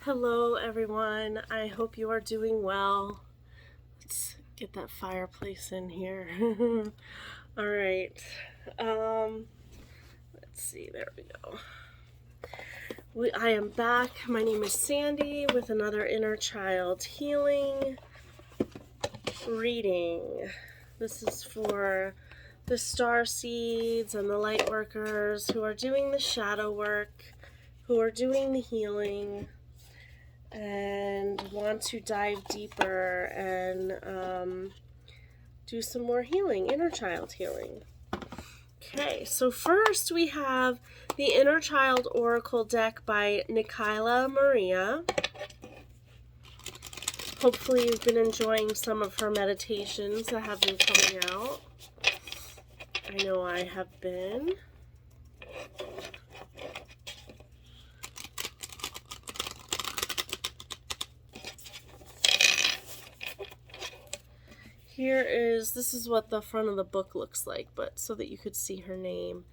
Hello everyone, I hope you are doing well. Let's get that fireplace in here. All right, let's see, there we go. I am back. My name is Sandy with another Inner Child Healing reading. This is for the star seeds and the light workers who are doing the shadow work, who are doing the healing, and want to dive deeper and do some more healing, inner child healing. Okay, so first we have the Inner Child Oracle deck by Nikayla Maria. Hopefully you've been enjoying some of her meditations that have been coming out. I know I have been. This is what the front of the book looks like, but so that you could see her name.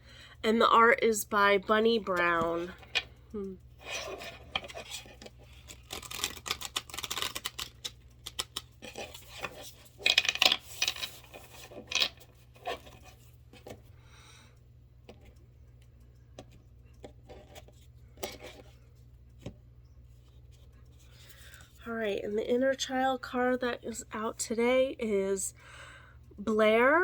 And the art is by Bunny Brown. All right, and the Inner Child card that is out today is Blair,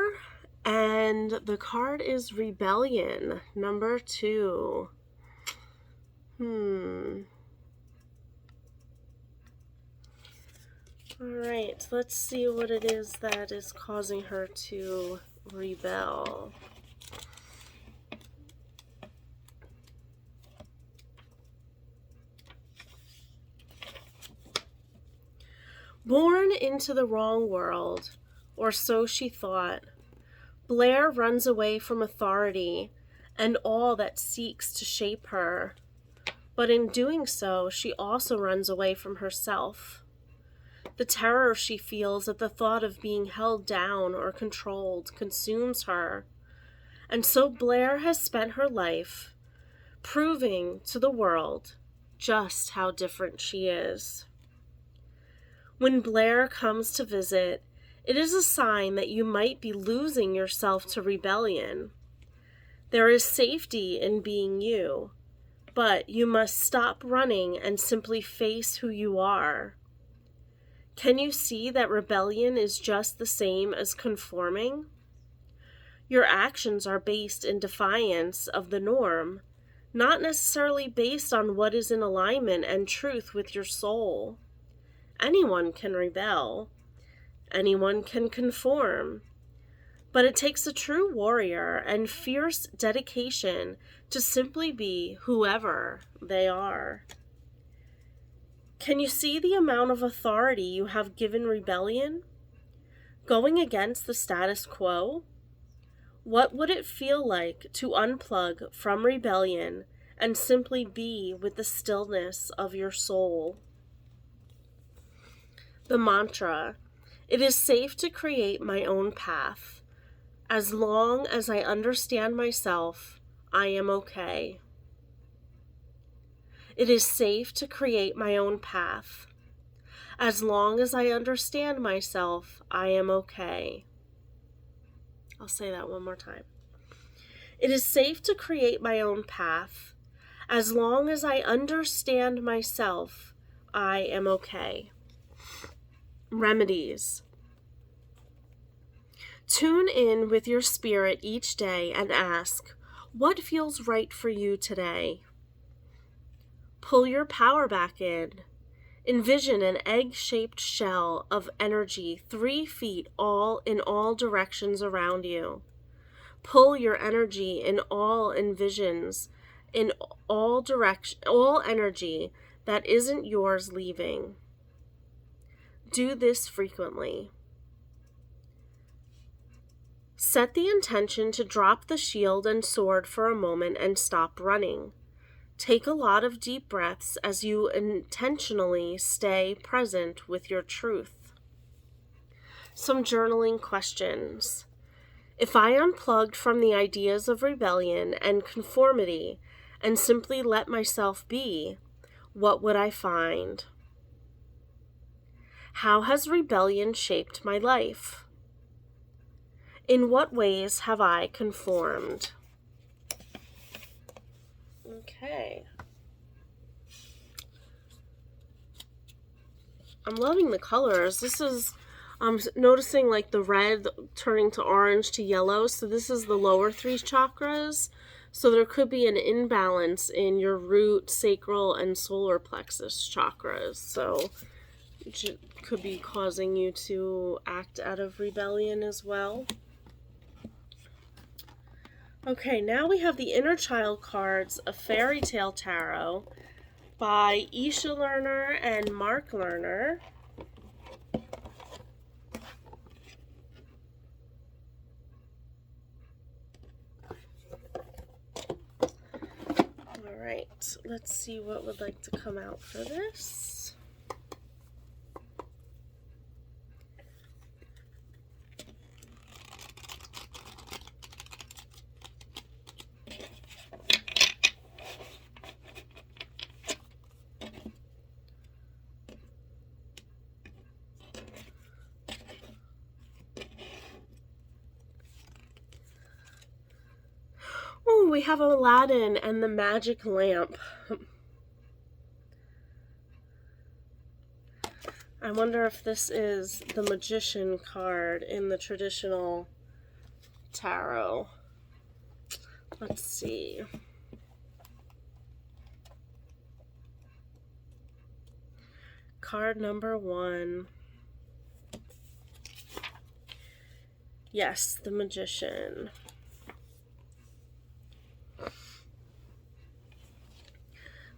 and the card is Rebellion, number 2. All right, let's see what it is that is causing her to rebel. Born into the wrong world, or so she thought, Blair runs away from authority and all that seeks to shape her. But in doing so, she also runs away from herself. The terror she feels at the thought of being held down or controlled consumes her. And so Blair has spent her life proving to the world just how different she is. When Blair comes to visit, it is a sign that you might be losing yourself to rebellion. There is safety in being you, but you must stop running and simply face who you are. Can you see that rebellion is just the same as conforming? Your actions are based in defiance of the norm, not necessarily based on what is in alignment and truth with your soul. Anyone can rebel. Anyone can conform. But it takes a true warrior and fierce dedication to simply be whoever they are. Can you see the amount of authority you have given rebellion? Going against the status quo? What would it feel like to unplug from rebellion and simply be with the stillness of your soul? The mantra, it is safe to create my own path. As long as I understand myself, I am okay. It is safe to create my own path. As long as I understand myself, I am okay. I'll say that one more time. It is safe to create my own path. As long as I understand myself, I am okay. Remedies. Tune in with your spirit each day and ask, what feels right for you today? Pull your power back in. Envision an egg-shaped shell of energy 3 feet in all directions around you. Pull your energy in all envisions, in all energy that isn't yours leaving. Do this frequently. Set the intention to drop the shield and sword for a moment and stop running. Take a lot of deep breaths as you intentionally stay present with your truth. Some journaling questions. If I unplugged from the ideas of rebellion and conformity and simply let myself be, what would I find? How has rebellion shaped my life? In what ways have I conformed? Okay. I'm loving the colors. I'm noticing like the red turning to orange to yellow. So this is the lower three chakras. So there could be an imbalance in your root, sacral, and solar plexus chakras. So it could be causing you to act out of rebellion as well. Okay, now we have the Inner Child cards of Fairy Tale Tarot by Isha Lerner and Mark Lerner. All right, let's see what would like to come out for this. Oh, we have Aladdin and the magic lamp. I wonder if this is the magician card in the traditional tarot. Let's see. Card number 1. Yes, the magician.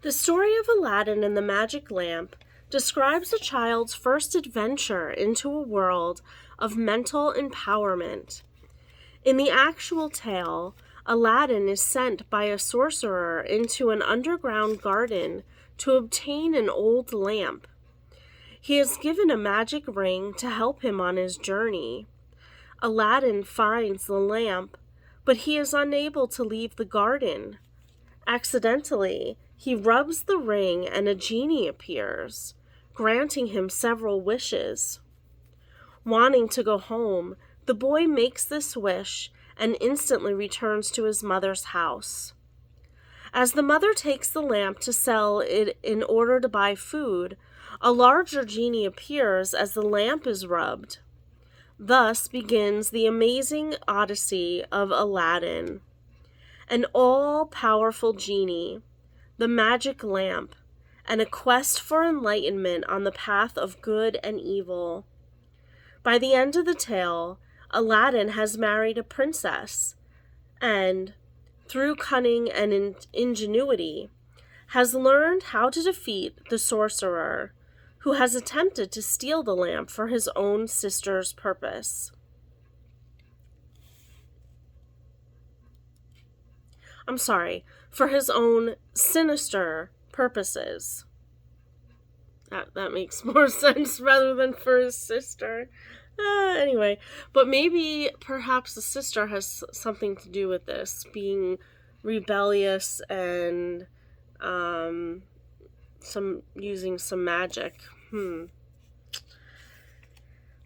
The story of Aladdin and the magic lamp describes a child's first adventure into a world of mental empowerment. In the actual tale, Aladdin is sent by a sorcerer into an underground garden to obtain an old lamp. He is given a magic ring to help him on his journey. Aladdin finds the lamp, but he is unable to leave the garden. Accidentally, he rubs the ring and a genie appears, granting him several wishes. Wanting to go home, the boy makes this wish and instantly returns to his mother's house. As the mother takes the lamp to sell it in order to buy food, a larger genie appears as the lamp is rubbed. Thus begins the amazing odyssey of Aladdin. An all-powerful genie, the magic lamp, and a quest for enlightenment on the path of good and evil. By the end of the tale, Aladdin has married a princess and, through cunning and ingenuity, has learned how to defeat the sorcerer who has attempted to steal the lamp for his own sister's purpose. For his own sinister purposes. That makes more sense rather than for his sister. Anyway, but perhaps the sister has something to do with this, being rebellious and using some magic.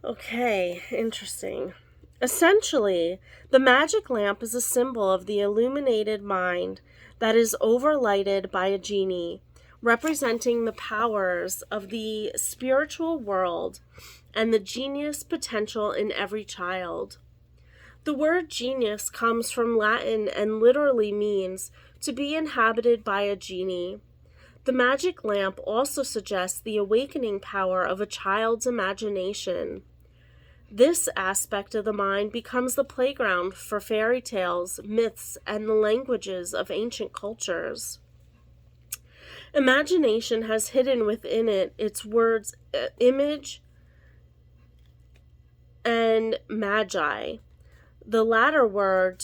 Okay, interesting. Essentially, the magic lamp is a symbol of the illuminated mind that is overlighted by a genie, representing the powers of the spiritual world and the genius potential in every child. The word genius comes from Latin and literally means to be inhabited by a genie. The magic lamp also suggests the awakening power of a child's imagination. This aspect of the mind becomes the playground for fairy tales, myths, and the languages of ancient cultures. Imagination has hidden within it its words image and magi. The latter word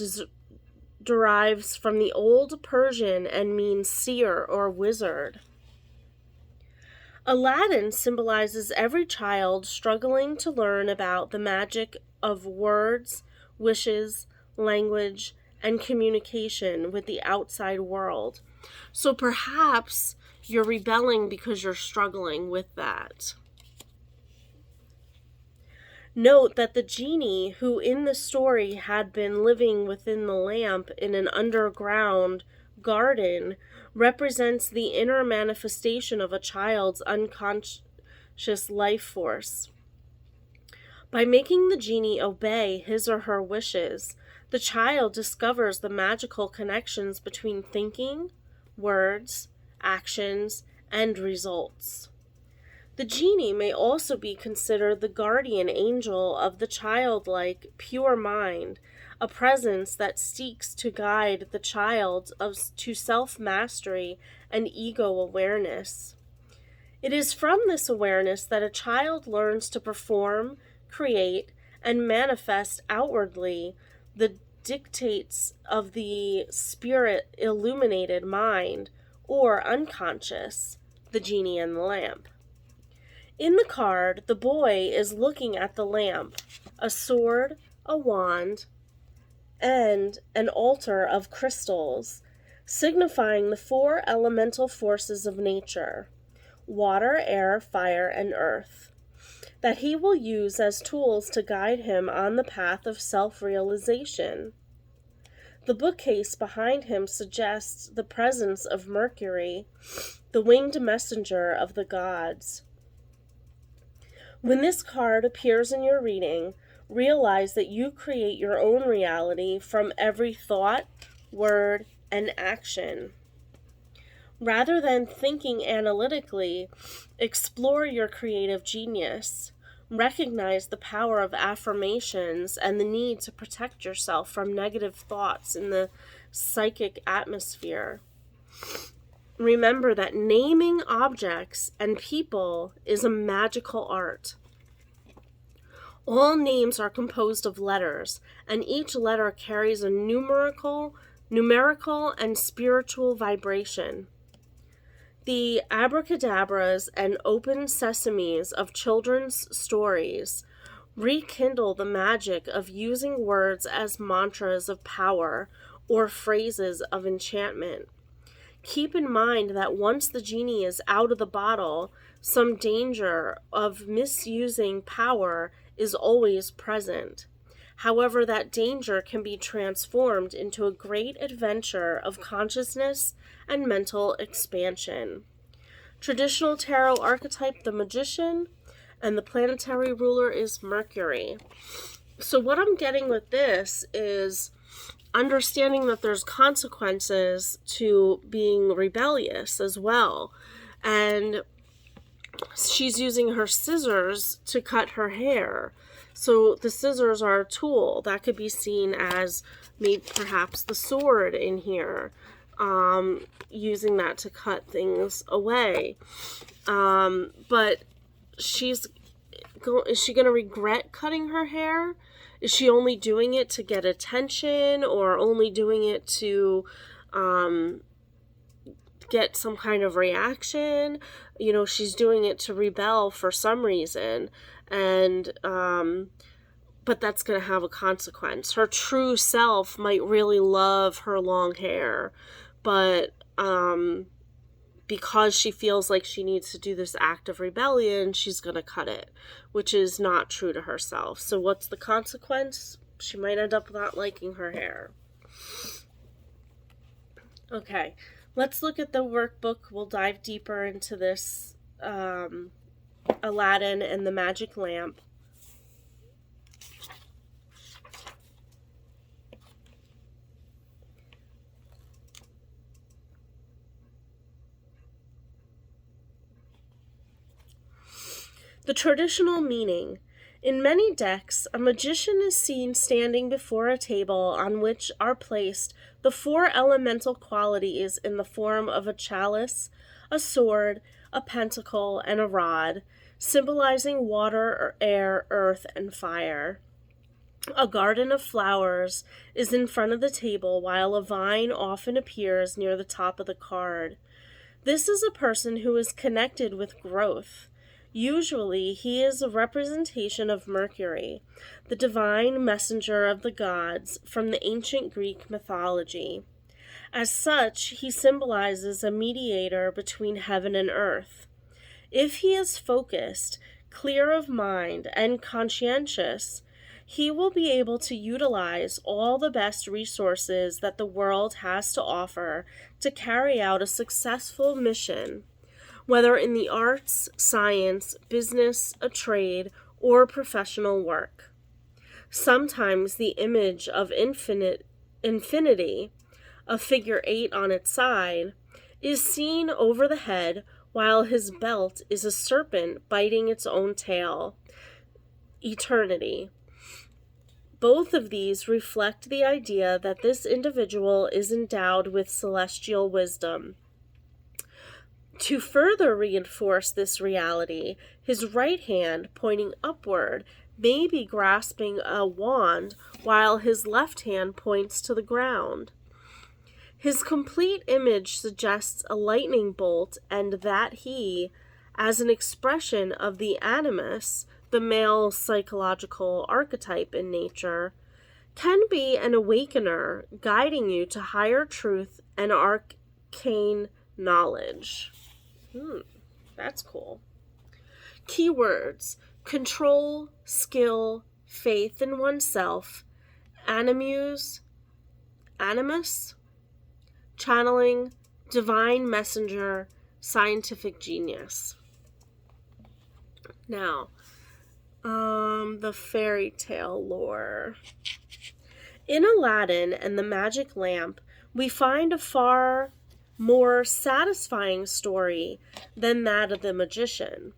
derives from the Old Persian and means seer or wizard. Aladdin symbolizes every child struggling to learn about the magic of words, wishes, language, and communication with the outside world. So perhaps You're rebelling because you're struggling with that. Note that the genie, who in the story had been living within the lamp in an underground garden, represents the inner manifestation of a child's unconscious life force. By making the genie obey his or her wishes, the child discovers the magical connections between thinking, words, actions, and results. The genie may also be considered the guardian angel of the childlike, pure mind, a presence that seeks to guide the child to self-mastery and ego-awareness. It is from this awareness that a child learns to perform, create, and manifest outwardly the dictates of the spirit-illuminated mind, or unconscious, the genie and the lamp. In the card, the boy is looking at the lamp, a sword, a wand, and an altar of crystals, signifying the 4 elemental forces of nature, water, air, fire, and earth, that he will use as tools to guide him on the path of self-realization. The bookcase behind him suggests the presence of Mercury, the winged messenger of the gods. When this card appears in your reading, realize that you create your own reality from every thought, word, and action. Rather than thinking analytically, explore your creative genius. Recognize the power of affirmations and the need to protect yourself from negative thoughts in the psychic atmosphere. Remember that naming objects and people is a magical art. All names are composed of letters, and each letter carries a numerical and spiritual vibration. The abracadabras and open sesames of children's stories rekindle the magic of using words as mantras of power or phrases of enchantment. Keep in mind that once the genie is out of the bottle, some danger of misusing power is always present. However, that danger can be transformed into a great adventure of consciousness and mental expansion. Traditional tarot archetype, the magician, and the planetary ruler is Mercury. So what I'm getting with this is understanding that there's consequences to being rebellious as well. And she's using her scissors to cut her hair. So the scissors are a tool that could be seen as maybe perhaps the sword in here, using that to cut things away. But is she going to regret cutting her hair? Is she only doing it to get attention, or only doing it to get some kind of reaction? You know, she's doing it to rebel for some reason, and but that's going to have a consequence. Her true self might really love her long hair, but because she feels like she needs to do this act of rebellion, she's going to cut it, which is not true to herself. So what's the consequence? She might end up not liking her hair. Okay, let's look at the workbook. We'll dive deeper into this Aladdin and the magic lamp. The traditional meaning. In many decks, a magician is seen standing before a table on which are placed the 4 elemental qualities in the form of a chalice, a sword, a pentacle, and a rod, symbolizing water, air, earth, and fire. A garden of flowers is in front of the table, while a vine often appears near the top of the card. This is a person who is connected with growth. Usually, he is a representation of Mercury, the divine messenger of the gods from the ancient Greek mythology. As such, he symbolizes a mediator between heaven and earth. If he is focused, clear of mind, and conscientious, he will be able to utilize all the best resources that the world has to offer to carry out a successful mission, whether in the arts, science, business, a trade, or professional work. Sometimes the image of infinity, a figure 8 on its side, is seen over the head while his belt is a serpent biting its own tail. Eternity. Both of these reflect the idea that this individual is endowed with celestial wisdom. To further reinforce this reality, his right hand, pointing upward, may be grasping a wand while his left hand points to the ground. His complete image suggests a lightning bolt, and that he, as an expression of the animus, the male psychological archetype in nature, can be an awakener guiding you to higher truth and arcane knowledge. That's cool. Keywords: control, skill, faith in oneself, animus, channeling, divine messenger, scientific genius. Now, the fairy tale lore. In Aladdin and the Magic Lamp, we find a far more satisfying story than that of the magician.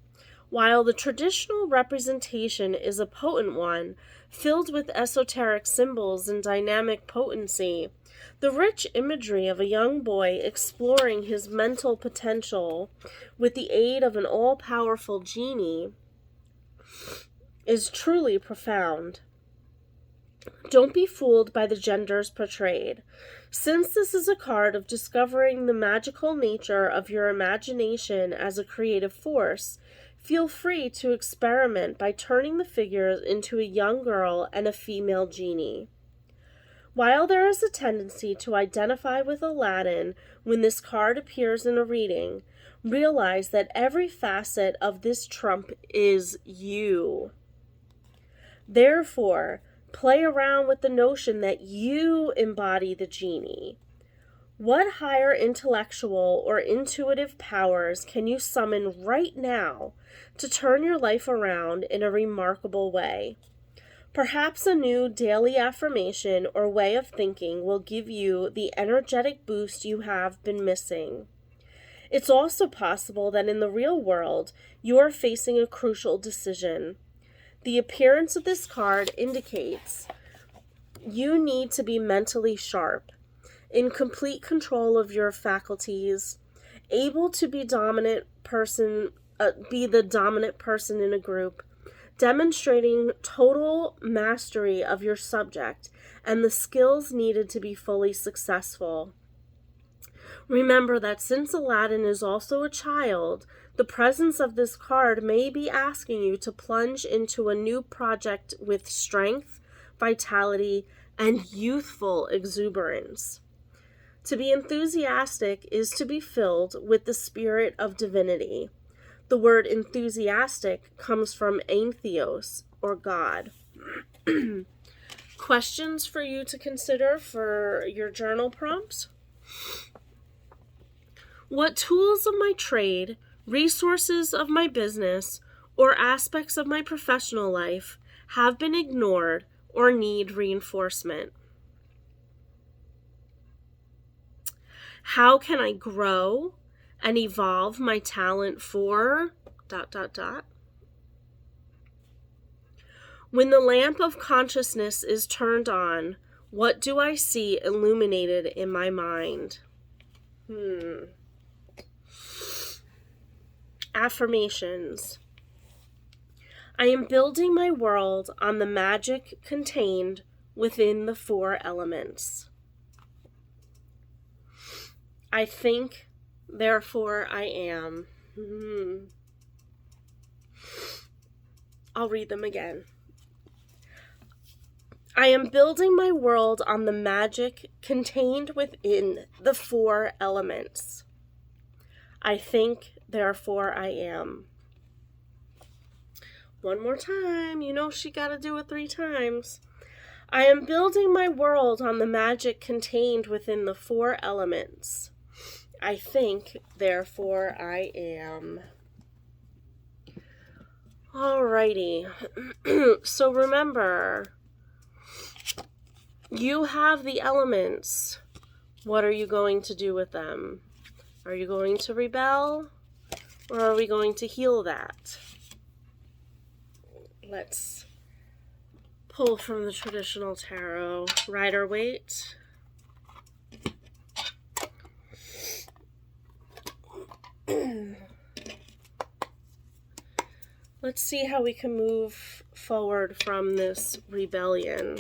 While the traditional representation is a potent one, filled with esoteric symbols and dynamic potency, the rich imagery of a young boy exploring his mental potential with the aid of an all-powerful genie is truly profound. Don't be fooled by the genders portrayed. Since this is a card of discovering the magical nature of your imagination as a creative force, feel free to experiment by turning the figures into a young girl and a female genie. While there is a tendency to identify with Aladdin when this card appears in a reading, realize that every facet of this trump is you. Therefore, play around with the notion that you embody the genie. What higher intellectual or intuitive powers can you summon right now to turn your life around in a remarkable way? Perhaps a new daily affirmation or way of thinking will give you the energetic boost you have been missing. It's also possible that in the real world, you are facing a crucial decision. The appearance of this card indicates you need to be mentally sharp, in complete control of your faculties, able to be the dominant person in a group, demonstrating total mastery of your subject and the skills needed to be fully successful. Remember that since Aladdin is also a child, the presence of this card may be asking you to plunge into a new project with strength, vitality, and youthful exuberance. To be enthusiastic is to be filled with the spirit of divinity. The word enthusiastic comes from antheos, or God. Questions for you to consider for your journal prompts? What tools of my trade, resources of my business, or aspects of my professional life have been ignored or need reinforcement? How can I grow and evolve my talent for ... When the lamp of consciousness is turned on, what do I see illuminated in my mind? Affirmations. I am building my world on the magic contained within the 4 elements. I think, therefore I am. I'll read them again. I am building my world on the magic contained within the 4 elements. I think, therefore I am. One more time. You know she got to do it 3 times. I am building my world on the magic contained within the 4 elements. I think, therefore I am. Alrighty. So remember, you have the elements. What are you going to do with them? Are you going to rebel? Or are we going to heal that? Let's pull from the traditional tarot. Rider-Waite. Let's see how we can move forward from this rebellion.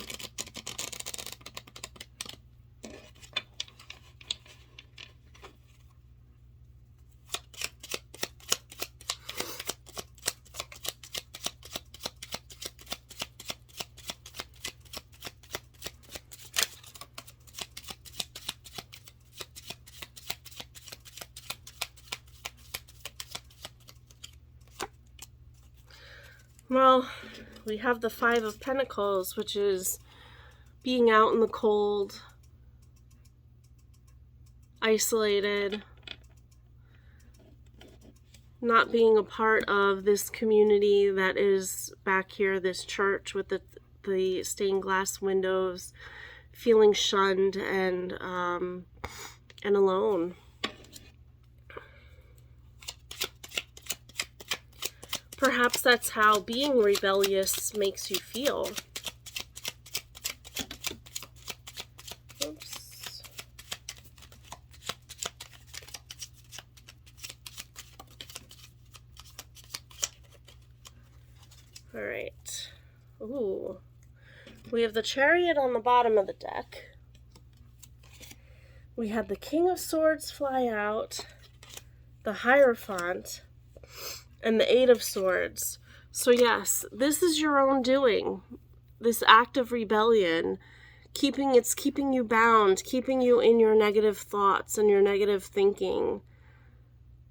Well, we have the 5 of Pentacles, which is being out in the cold, isolated, not being a part of this community that is back here, this church with the stained glass windows, feeling shunned and alone. Perhaps that's how being rebellious makes you feel. Oops. All right. Ooh. We have the Chariot on the bottom of the deck. We had the King of Swords fly out, the Hierophant, and the 8 of Swords. So yes, this is your own doing. This act of rebellion, it's keeping you bound, keeping you in your negative thoughts and your negative thinking.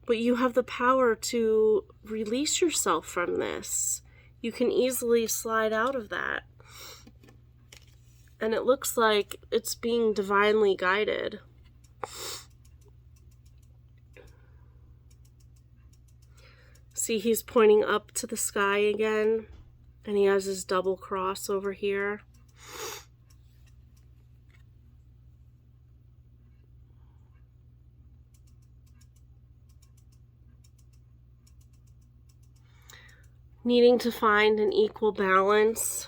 But you have the power to release yourself from this. You can easily slide out of that. And it looks like it's being divinely guided. See, he's pointing up to the sky again, and he has his double cross over here. Needing to find an equal balance,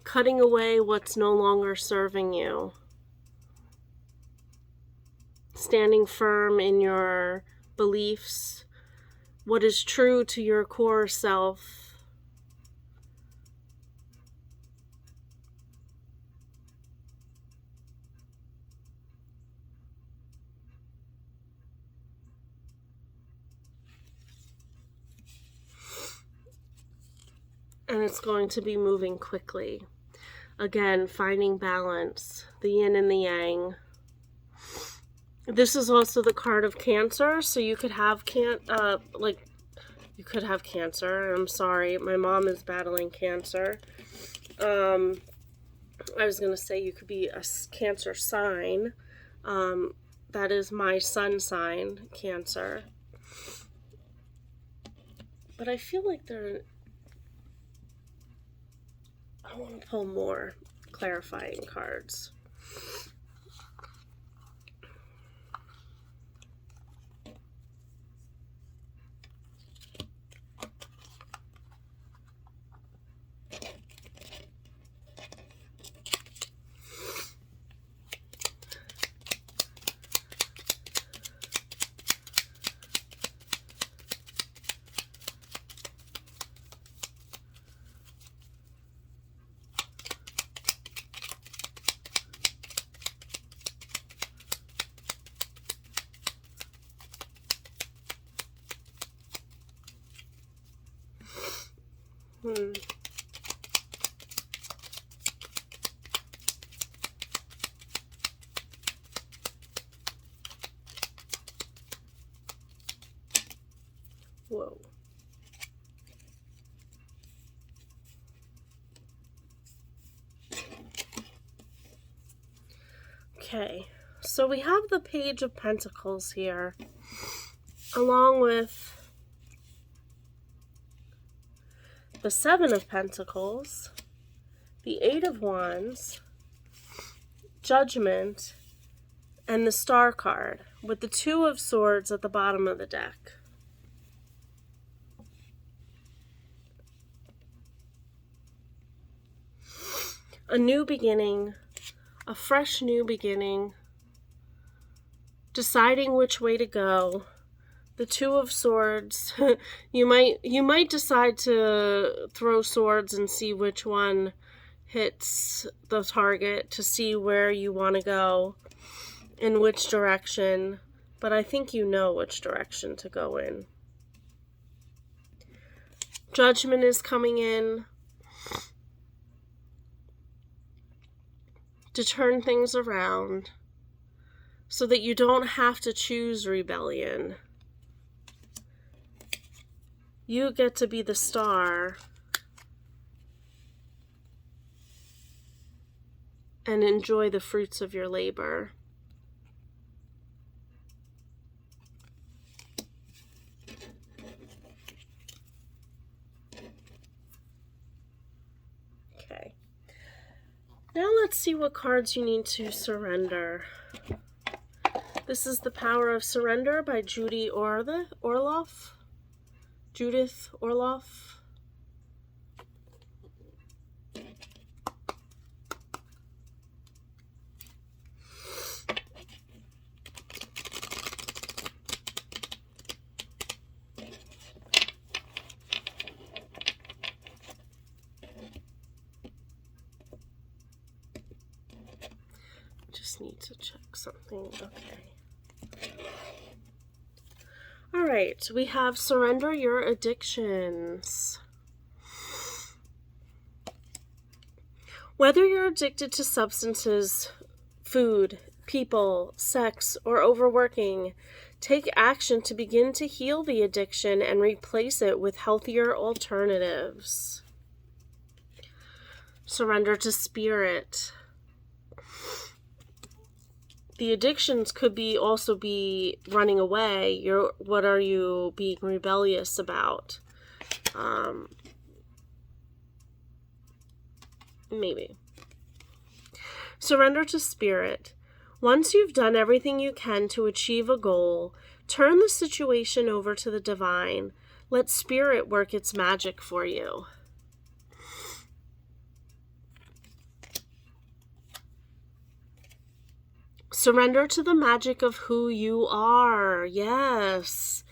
cutting away what's no longer serving you, standing firm in your beliefs, what is true to your core self. And it's going to be moving quickly. Again, finding balance, the yin and the yang. This is also the card of Cancer, so you could have you could have cancer. I'm sorry, my mom is battling cancer. I was gonna say you could be a Cancer sign. That is my sun sign, Cancer. But I feel like I want to pull more clarifying cards. Whoa. Okay, so we have the Page of Pentacles here, along with the Seven of Pentacles, the Eight of Wands, Judgment, and the Star card, with the Two of Swords at the bottom of the deck. A new beginning, a fresh new beginning, deciding which way to go. The Two of Swords, you might decide to throw swords and see which one hits the target, to see where you want to go, in which direction, but I think you know which direction to go in. Judgment is coming in to turn things around so that you don't have to choose rebellion. You get to be the star and enjoy the fruits of your labor. Okay. Now let's see what cards you need to surrender. This is The Power of Surrender by Judith Orloff. Just need to check something. Okay. All right, we have Surrender Your Addictions. Whether you're addicted to substances, food, people, sex, or overworking, take action to begin to heal the addiction and replace it with healthier alternatives. Surrender to Spirit. The addictions could also be running away. What are you being rebellious about? Maybe. Surrender to Spirit. Once you've done everything you can to achieve a goal, turn the situation over to the divine. Let Spirit work its magic for you. Surrender to the magic of who you are. Yes.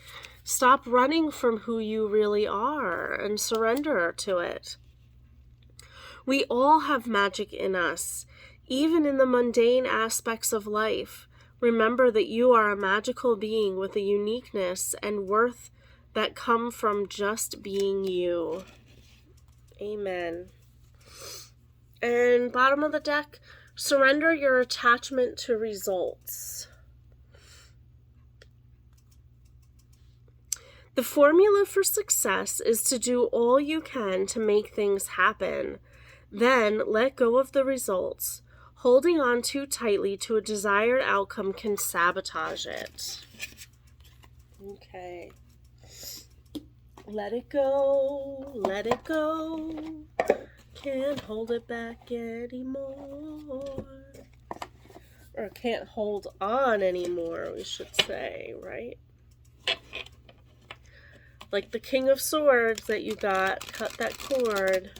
Stop running from who you really are and surrender to it. We all have magic in us, even in the mundane aspects of life. Remember that you are a magical being with a uniqueness and worth that come from just being you. Amen. And bottom of the deck, surrender your attachment to results. The formula for success is to do all you can to make things happen. Then let go of the results. Holding on too tightly to a desired outcome can sabotage it. Okay. Let it go. Let it go. Can't hold it back anymore. Or can't hold on anymore, we should say, right? Like the King of Swords that you got, cut that cord.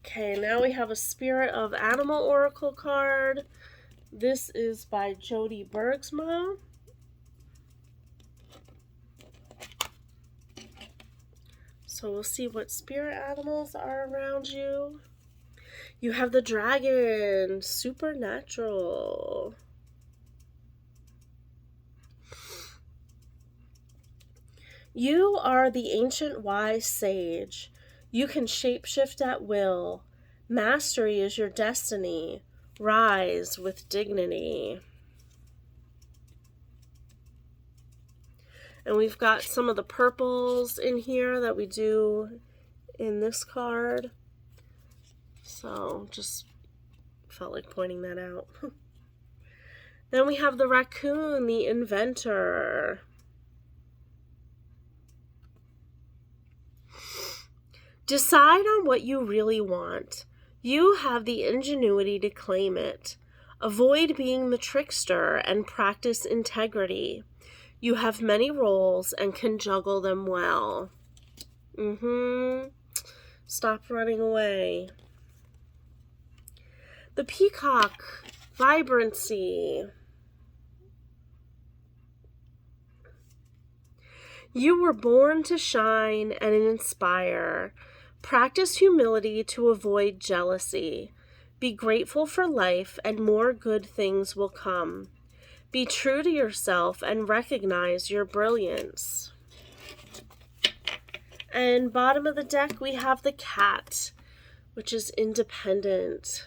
Okay, now we have a Spirit of Animal Oracle card. This is by Jody Bergsma. So we'll see what spirit animals are around you. You have the dragon, supernatural. You are the ancient wise sage. You can shapeshift at will. Mastery is your destiny. Rise with dignity. And we've got some of the purples in here that we do in this card. So just felt like pointing that out. Then we have the raccoon, the inventor. Decide on what you really want. You have the ingenuity to claim it. Avoid being the trickster and practice integrity. You have many roles and can juggle them well. Stop running away. The peacock, vibrancy. You were born to shine and inspire. Practice humility to avoid jealousy. Be grateful for life and more good things will come. Be true to yourself and recognize your brilliance. And bottom of the deck, we have the cat, which is independent.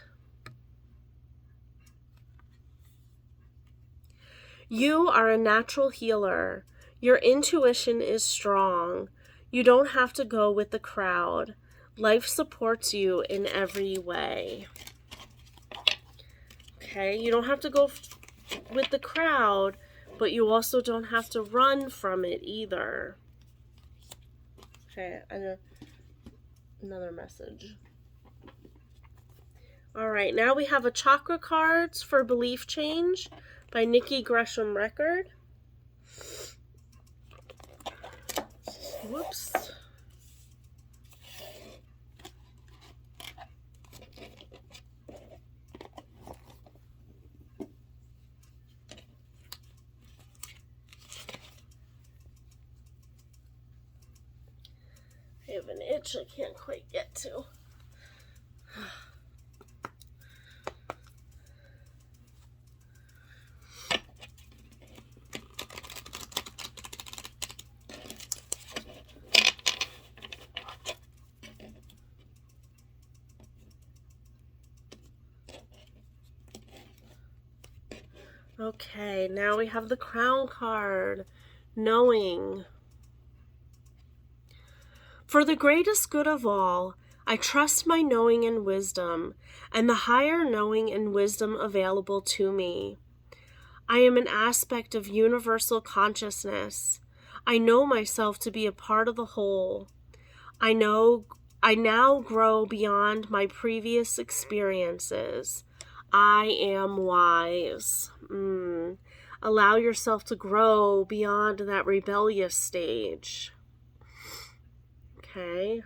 You are a natural healer. Your intuition is strong. You don't have to go with the crowd. Life supports you in every way. Okay, you don't have to go with the crowd, but you also don't have to run from it either. Okay, another message. All right, now we have a chakra cards for belief change by Nikki Gresham Record. Whoops. I have an itch I can't quite get to. Okay, now we have the crown card, knowing. For the greatest good of all, I trust my knowing and wisdom, and the higher knowing and wisdom available to me. I am an aspect of universal consciousness. I know myself to be a part of the whole. I now grow beyond my previous experiences. I am wise. Allow yourself to grow beyond that rebellious stage. Okay.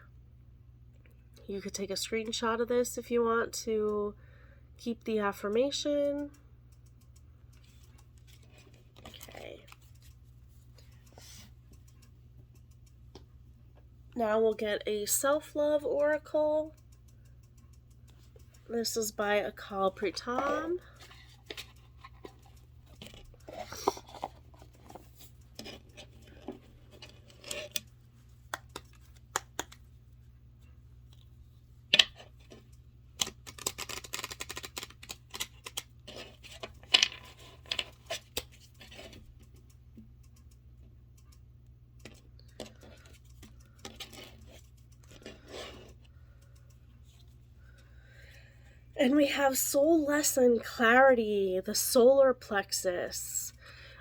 You could take a screenshot of this if you want to keep the affirmation. Okay. Now we'll get a self-love oracle. This is by Akal Pritam. And we have soul lesson clarity, the solar plexus,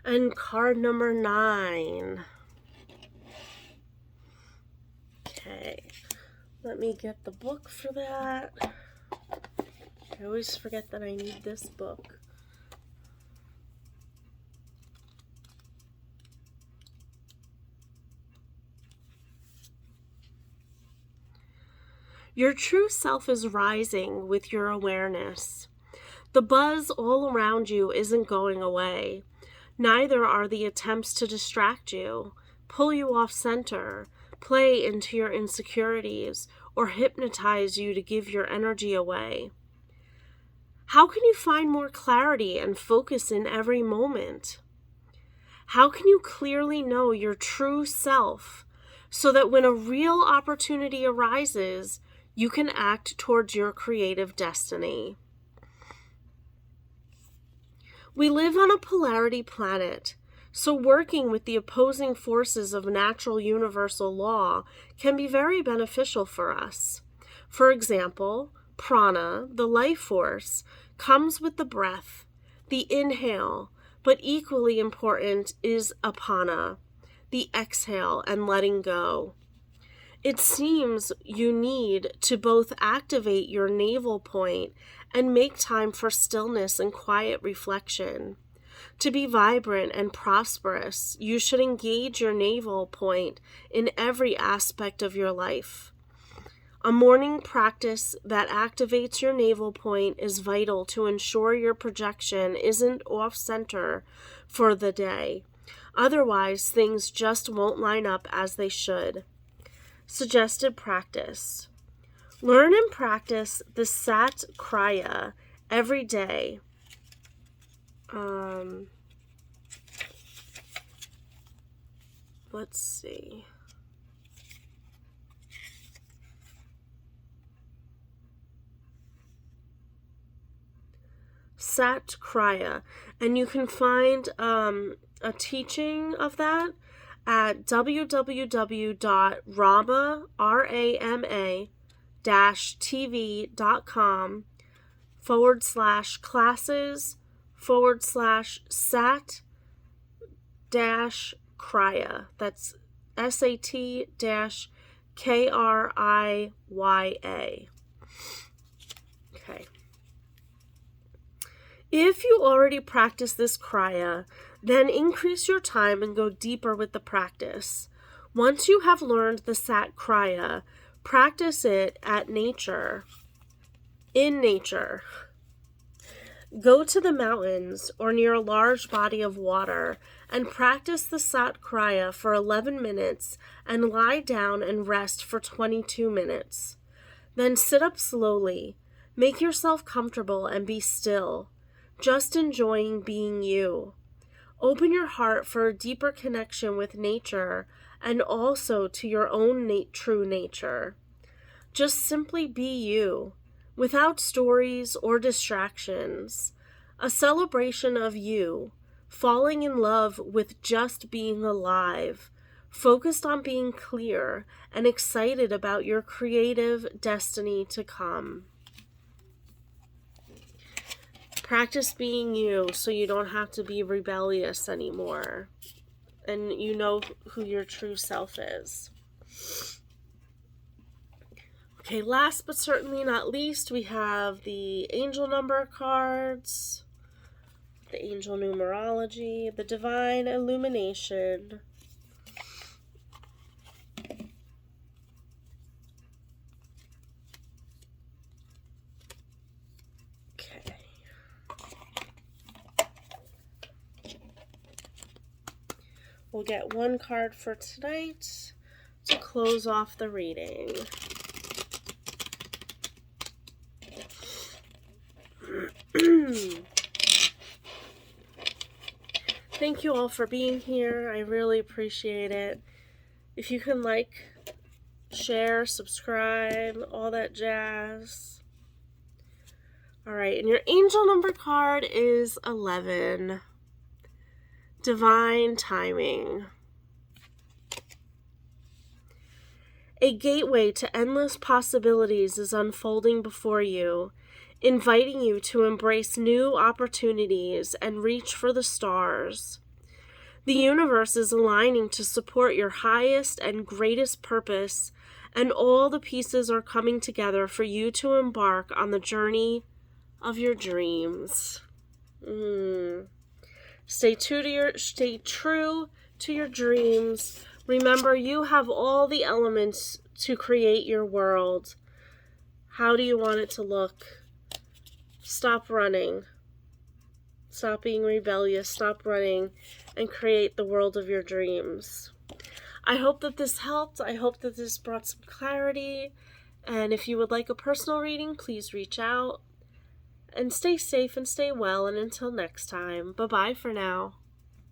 and card number 9. Okay, let me get the book for that. I always forget that I need this book. Your true self is rising with your awareness. The buzz all around you isn't going away. Neither are the attempts to distract you, pull you off center, play into your insecurities, or hypnotize you to give your energy away. How can you find more clarity and focus in every moment? How can you clearly know your true self so that when a real opportunity arises, you can act towards your creative destiny? We live on a polarity planet, So working with the opposing forces of natural universal law can be very beneficial for us. For example, prana, the life force, comes with the breath, the inhale, but equally important is apana, the exhale and letting go. It seems you need to both activate your navel point and make time for stillness and quiet reflection. To be vibrant and prosperous, you should engage your navel point in every aspect of your life. A morning practice that activates your navel point is vital to ensure your projection isn't off-center for the day. Otherwise, things just won't line up as they should. Suggested practice. Learn and practice the Sat Kriya every day. Let's see. Sat Kriya. And you can find a teaching of that at www.rama.tv.com/classes/sat-kriya. That's SAT-KRIYA. Okay. If you already practice this kriya, then increase your time and go deeper with the practice. Once you have learned the Sat Kriya, practice it in nature. Go to the mountains or near a large body of water and practice the Sat Kriya for 11 minutes and lie down and rest for 22 minutes. Then sit up slowly. Make yourself comfortable and be still, just enjoying being you. Open your heart for a deeper connection with nature and also to your own true nature. Just simply be you, without stories or distractions. A celebration of you, falling in love with just being alive, focused on being clear and excited about your creative destiny to come. Practice being you so you don't have to be rebellious anymore. And you know who your true self is. Okay, last but certainly not least, we have the angel number cards, the angel numerology, the divine illumination. We'll get one card for tonight to close off the reading. Thank you all for being here. I really appreciate it. If you can like, share, subscribe, all that jazz. All right, and your angel number card is 11. Divine timing. A gateway to endless possibilities is unfolding before you, inviting you to embrace new opportunities and reach for the stars. The universe is aligning to support your highest and greatest purpose, and all the pieces are coming together for you to embark on the journey of your dreams. Stay true to your dreams. Remember, you have all the elements to create your world. How do you want it to look? Stop running. Stop being rebellious. Stop running and create the world of your dreams. I hope that this helped. I hope that this brought some clarity. And if you would like a personal reading, please reach out. And stay safe and stay well. And until next time, bye-bye for now.